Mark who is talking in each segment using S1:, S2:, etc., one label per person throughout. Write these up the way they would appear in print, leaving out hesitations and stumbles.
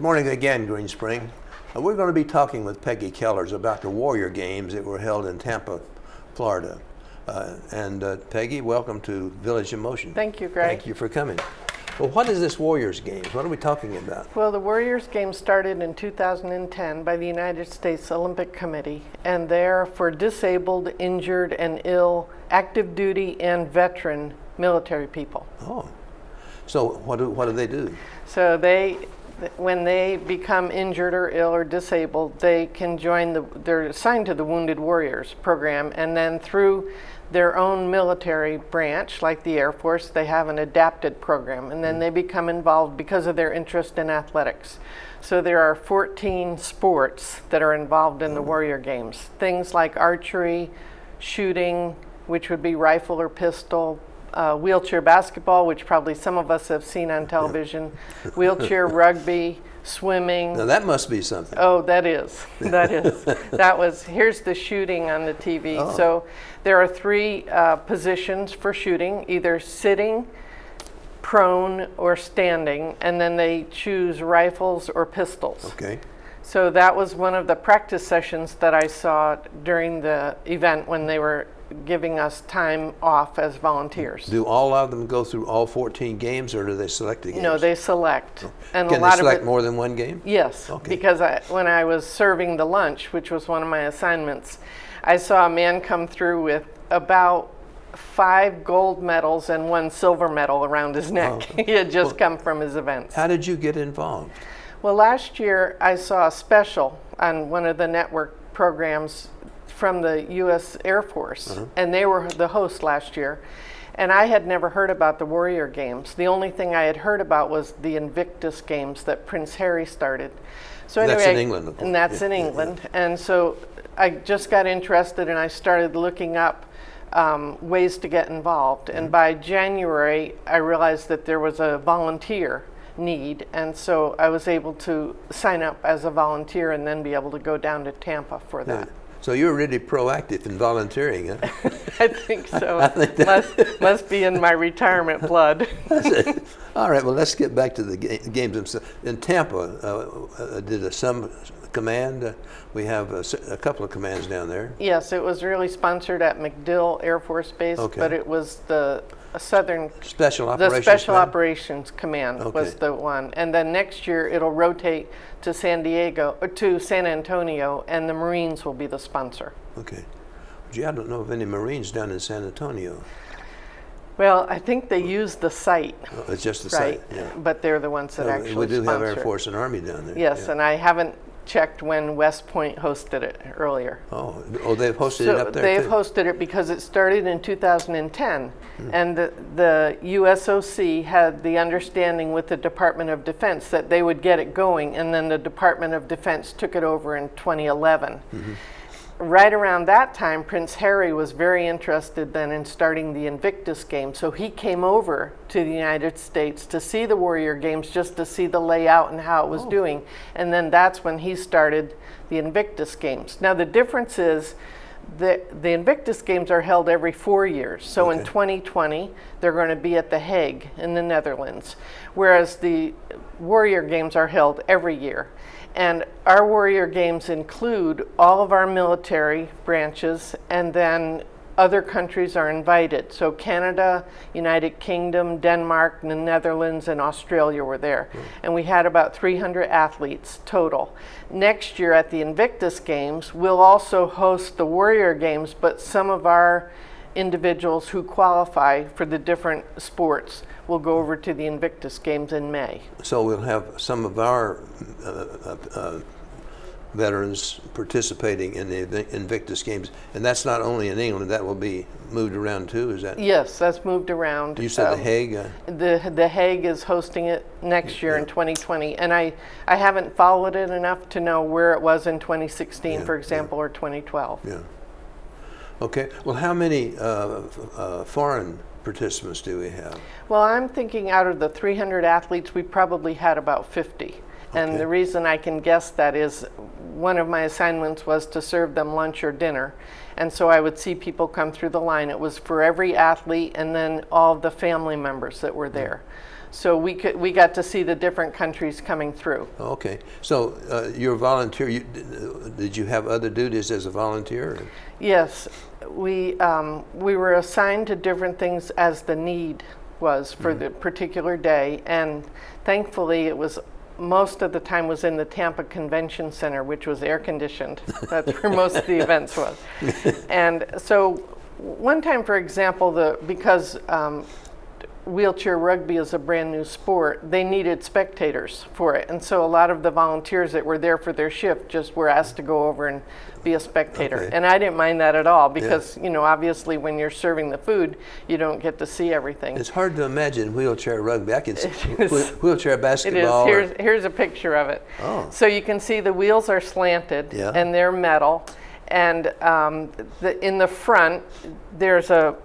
S1: Good morning again, Green Spring. We're going to be talking with Peggy Kellers about the Warrior Games that were held in Tampa, Florida. Peggy, welcome to Village in Motion.
S2: Thank you, Greg.
S1: Thank you for coming. Well, what is this Warriors Games? What are we talking about?
S2: Well, the Warriors Games started in 2010 by the United States Olympic Committee, and they're for disabled, injured, and ill, active duty, and veteran military people.
S1: Oh, so what do they do?
S2: So when they become injured or ill or disabled, they can join they're assigned to the Wounded Warriors program, and then through their own military branch, like the Air Force, they have an adapted program, and then they become involved because of their interest in athletics. So there are 14 sports that are involved in the Warrior Games. Things like archery, shooting, which would be rifle or pistol, wheelchair basketball, which probably some of us have seen on television, wheelchair rugby, swimming.
S1: Now that must be something.
S2: Oh, that is. Here's the shooting on the TV.
S1: Oh.
S2: So there are three positions for shooting, either sitting, prone, or standing, and then they choose rifles or pistols.
S1: Okay.
S2: So that was one of the practice sessions that I saw during the event when they were giving us time off as volunteers.
S1: Do all of them go through all 14 games, or do they select the games?
S2: No, they select.
S1: Oh.
S2: And
S1: Can
S2: a lot
S1: they select
S2: of it,
S1: more than one game?
S2: Yes,
S1: Okay.
S2: because when I was serving the lunch, which was one of my assignments, I saw a man come through with about 5 gold medals and 1 silver medal around his neck.
S1: Oh.
S2: He had just come from his events.
S1: How did you get involved?
S2: Well, last year I saw a special on one of the network programs from the U.S. Air Force, and they were the host last year. And I had never heard about the Warrior Games. The only thing I had heard about was the Invictus Games that Prince Harry started. So anyway,
S1: That's in England, of course.
S2: And that's in England. And so I just got interested, and I started looking up ways to get involved. And by January, I realized that there was a volunteer need, and so I was able to sign up as a volunteer and then be able to go down to Tampa for that.
S1: So you're really proactive in volunteering, huh?
S2: I think so.
S1: I think that
S2: must be in my retirement blood.
S1: All right, well, let's get back to the games themselves. In Tampa, did some command? We have a couple of commands down there.
S2: Yes, it was really sponsored at MacDill Air Force Base, but it was the
S1: Special
S2: Operations Command was the one. And then next year it'll rotate to San Antonio, and the Marines will be the sponsor.
S1: Okay. Gee, I don't know of any Marines down in San Antonio.
S2: Well, I think they use the site.
S1: Oh, it's just the site, yeah.
S2: But they're the ones that actually
S1: We do
S2: sponsor.
S1: have Air Force and Army down there.
S2: Yes,
S1: yeah.
S2: and I haven't checked when West Point hosted it earlier.
S1: Oh, they've hosted it up there
S2: they've
S1: too?
S2: Hosted it because it started in 2010, and the USOC had the understanding with the Department of Defense that they would get it going, and then the Department of Defense took it over in 2011. Right around that time, Prince Harry was very interested then in starting the Invictus Games, so he came over to the United States to see the Warrior Games, just to see the layout and how it was doing, and then that's when he started the Invictus Games. Now the difference is that the Invictus Games are held every 4 years, so in 2020 they're going to be at The Hague in the Netherlands, whereas the Warrior Games are held every year. And our Warrior Games include all of our military branches, and then other countries are invited. So Canada, United Kingdom, Denmark, the Netherlands, and Australia were there. And we had about 300 athletes total. Next year at the Invictus Games, we'll also host the Warrior Games, but some of our individuals who qualify for the different sports will go over to the Invictus Games in May.
S1: So we'll have some of our veterans participating in the Invictus Games, and that's not only in England, that will be moved around too, is that?
S2: Yes, that's moved around.
S1: You said The Hague?
S2: The Hague is hosting it next year in 2020, and I haven't followed it enough to know where it was in 2016, for example, or 2012.
S1: Yeah. Okay, well, how many foreign participants do we have?
S2: Well, I'm thinking out of the 300 athletes, we probably had about 50. And the reason I can guess that is one of my assignments was to serve them lunch or dinner. And so I would see people come through the line. It was for every athlete and then all of the family members that were there. So we got to see the different countries coming through.
S1: Okay. So you're a volunteer. Did you have other duties as a volunteer?
S2: Yes, we were assigned to different things as the need was for the particular day, and thankfully it was most of the time was in the Tampa Convention Center, which was air conditioned. That's where most of the events was. And so one time, for example, because wheelchair rugby is a brand new sport, they needed spectators for it. And so a lot of the volunteers that were there for their shift just were asked to go over and be a spectator.
S1: Okay.
S2: And I didn't mind that at all because, you know, obviously when you're serving the food, you don't get to see everything.
S1: It's hard to imagine wheelchair rugby. I can see wheelchair
S2: It
S1: basketball.
S2: is. Here's a picture of it.
S1: Oh.
S2: So you can see the wheels are slanted and they're metal. And in the front, there's a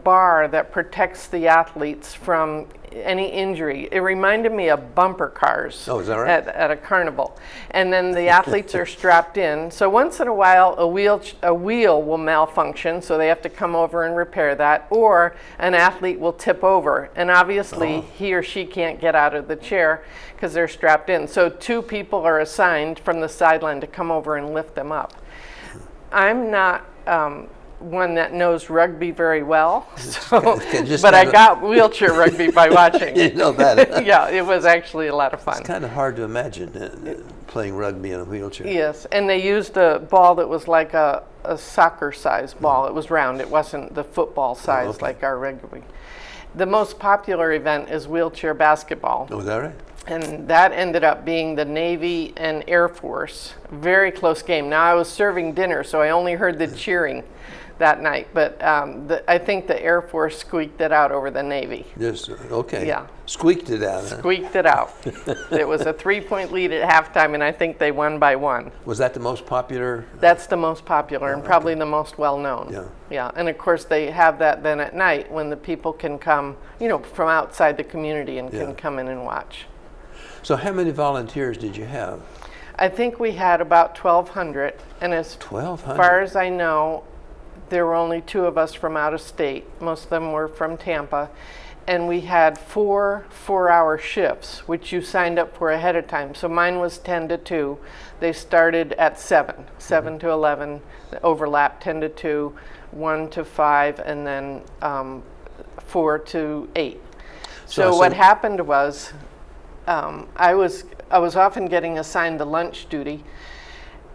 S2: bar that protects the athletes from any injury. It reminded me of bumper cars.
S1: Oh, is that right?
S2: At a carnival. And then the athletes are strapped in. So once in a while, a wheel will malfunction, so they have to come over and repair that, or an athlete will tip over. And obviously, he or she can't get out of the chair because they're strapped in. So 2 people are assigned from the sideline to come over and lift them up. I'm not one that knows rugby very well, but I got wheelchair rugby by watching.
S1: You know that.
S2: Yeah, it was actually a lot of fun.
S1: It's kind of hard to imagine playing rugby in a wheelchair.
S2: Yes, and they used a ball that was like a soccer-sized ball. It was round. It wasn't the football size like our rugby. The most popular event is wheelchair basketball.
S1: Oh, is that right?
S2: And that ended up being the Navy and Air Force. Very close game. Now, I was serving dinner, so I only heard the cheering that night. But I think the Air Force squeaked it out over the Navy.
S1: Just, okay.
S2: Yeah.
S1: Squeaked it out. Huh?
S2: Squeaked it out. It was a 3-point lead at halftime, and I think they won by 1.
S1: Was that the most popular?
S2: That's the most popular and probably the most well-known.
S1: Yeah.
S2: Yeah, and of course they have that then at night when the people can come, you know, from outside the community and can come in and watch.
S1: So how many volunteers did you have?
S2: I think we had about 1,200, and as
S1: 1,200?
S2: far as I know, there were only 2 of us from out of state. Most of them were from Tampa, and we had 4 4-hour shifts, which you signed up for ahead of time. So mine was 10 to 2. They started at 7 to 11, overlap 10 to 2, 1 to 5, and then 4 to 8. So what happened was, I was often getting assigned to lunch duty,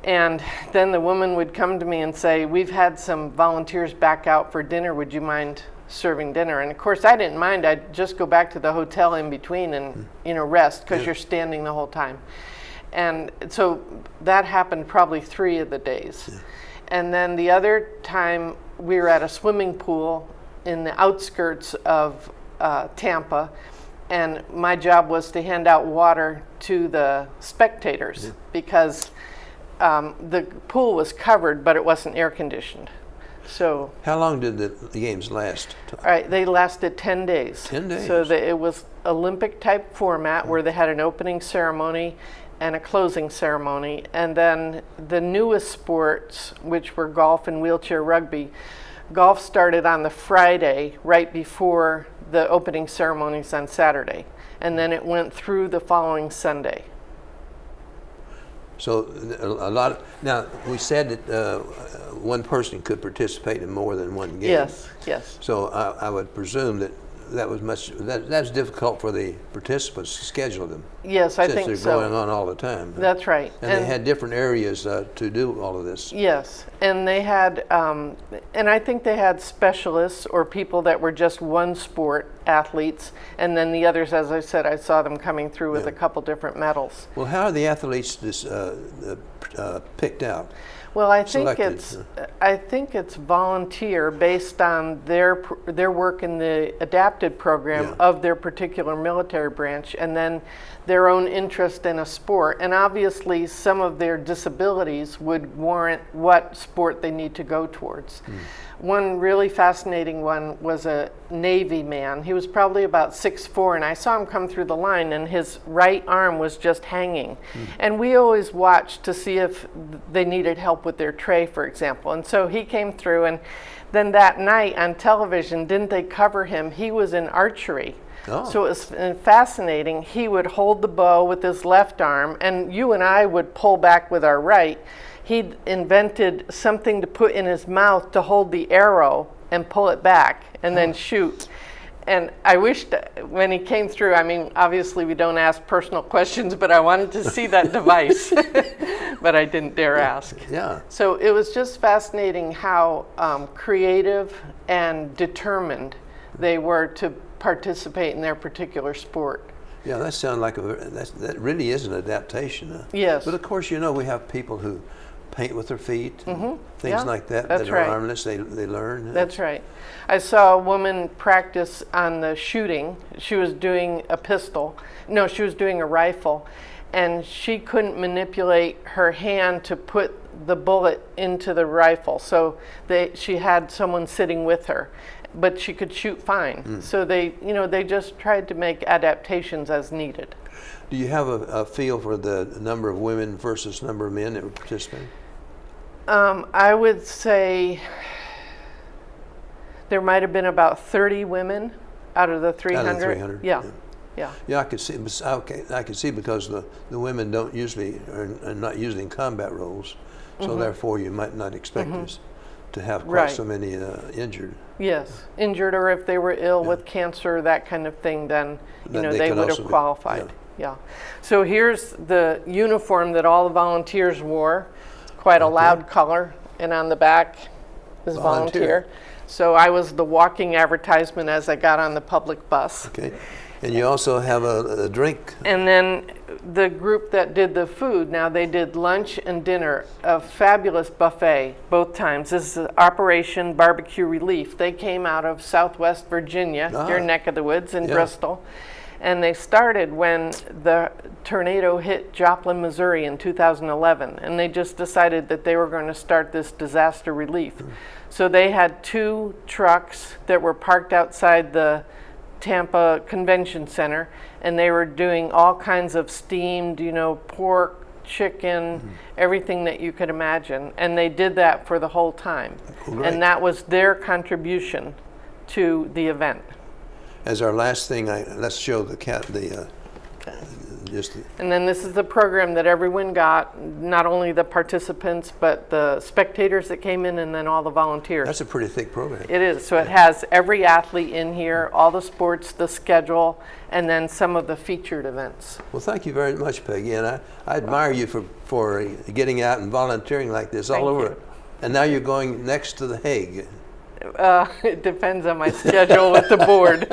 S2: and then the woman would come to me and say, "We've had some volunteers back out for dinner. Would you mind serving dinner?" And of course, I didn't mind. I'd just go back to the hotel in between and rest because you're standing the whole time. And so that happened probably 3 of the days. Yeah. And then the other time, we were at a swimming pool in the outskirts of Tampa. And my job was to hand out water to the spectators because the pool was covered, but it wasn't air conditioned. So
S1: how long did the games last?
S2: All right, they lasted 10 days.
S1: 10 days.
S2: So it was Olympic type format where they had an opening ceremony and a closing ceremony. And then the newest sports, which were golf and wheelchair rugby, golf started on the Friday right before the opening ceremonies on Saturday, and then it went through the following Sunday.
S1: So a lot. Now we said that one person could participate in more than one game.
S2: Yes, yes.
S1: So I would presume that was that's difficult for the participants to schedule them.
S2: Yes, I think so.
S1: Since they're going on all the time.
S2: That's right.
S1: And they had different areas to do all of this.
S2: Yes, and they had, and I think they had specialists or people that were just one sport athletes, and then the others, as I said, I saw them coming through with a couple different medals.
S1: Well, how are the athletes picked out?
S2: Well, I think it's volunteer based on their work in the adapted program of their particular military branch, and then their own interest in a sport. And obviously, some of their disabilities would warrant what sport they need to go towards. One really fascinating one was a Navy man. He was probably about 6'4", and I saw him come through the line, and his right arm was just hanging. And we always watched to see if they needed help with their tray, for example. And so he came through, and then that night on television, didn't they cover him? He was in archery.
S1: Oh.
S2: So it was fascinating. He would hold the bow with his left arm, and you and I would pull back with our right. He'd invented something to put in his mouth to hold the arrow and pull it back and then shoot. And I wished when he came through, I mean, obviously we don't ask personal questions, but I wanted to see that device, but I didn't dare ask.
S1: Yeah.
S2: So it was just fascinating how creative and determined they were to participate in their particular sport.
S1: Yeah, that sounds like that really is an adaptation.
S2: Yes.
S1: But of course, you know, we have people who paint with their feet, and things
S2: Yeah,
S1: like that.
S2: that's
S1: that are
S2: right.
S1: armless. They learn.
S2: That's right. I saw a woman practice on the shooting. She was doing a pistol. No, she was doing a rifle. And she couldn't manipulate her hand to put the bullet into the rifle. So she had someone sitting with her. But she could shoot fine. So they just tried to make adaptations as needed.
S1: Do you have a feel for the number of women versus number of men that were participating?
S2: I would say there might have been about 30 women out of the 300.
S1: Out of the 300?
S2: Yeah. Yeah.
S1: Yeah, I could see. Okay, I could see because the women don't usually are not usually in combat roles, so therefore you might not expect us to have quite
S2: Right.
S1: so many injured.
S2: Yes, injured, or if they were ill with cancer, that kind of thing, then
S1: Then
S2: they
S1: could
S2: would
S1: also
S2: have
S1: be-
S2: qualified. Yeah. So here's the uniform that all the volunteers wore, quite a loud color, and on the back is
S1: Volunteer.
S2: volunteer. So I was the walking advertisement as I got on the public bus.
S1: Okay, and you also have a drink.
S2: And then the group that did the food, now they did lunch and dinner, a fabulous buffet both times. This is Operation Barbecue Relief. They came out of Southwest Virginia, your neck of the woods in
S1: Yeah.
S2: Bristol. And they started when the tornado hit Joplin, Missouri in 2011. And they just decided that they were going to start this disaster relief. So they had 2 trucks that were parked outside the Tampa Convention Center, and they were doing all kinds of steamed, pork, chicken, everything that you could imagine. And they did that for the whole time.
S1: Great.
S2: And that was their contribution to the event.
S1: As our last thing, let's show
S2: And then this is the program that everyone got, not only the participants, but the spectators that came in, and then all the volunteers.
S1: That's a pretty thick program.
S2: It is. So it has every athlete in here, all the sports, the schedule, and then some of the featured events.
S1: Well, thank you very much, Peggy, and I admire you for getting out and volunteering like this all
S2: Thank
S1: over.
S2: you.
S1: And now you're going next to The Hague.
S2: It depends on my schedule with the board.